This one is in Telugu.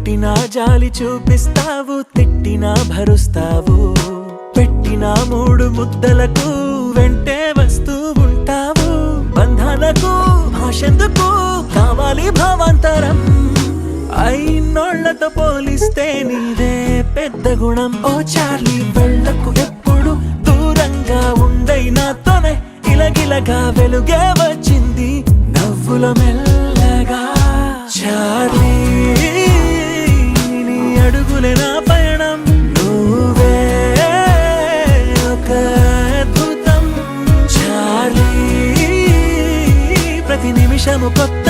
కొట్టినా జాలి చూపిస్తావు, తిట్టినా భరుస్తావు, పెట్టిన 3 ముద్దలకు వెంటే వస్తూ ఉంటావు. బంధాలకు భాషెందుకు కావాలి భావాంతరం, అయినోళ్లతో పోలిస్తే నీదే పెద్ద గుణం. ఓ చార్లీ వెళ్ళకు ఎప్పుడు దూరంగా ఉండై నాతోనే, ఇలగిలగా వెలుగే వచ్చింది నవ్వుల మెల్లగా. చార్లీ నీ అడుగులే నా పయనం, నువ్వే ఒక అద్భుతం. చార్లీ ప్రతి నిమిషము కొత్త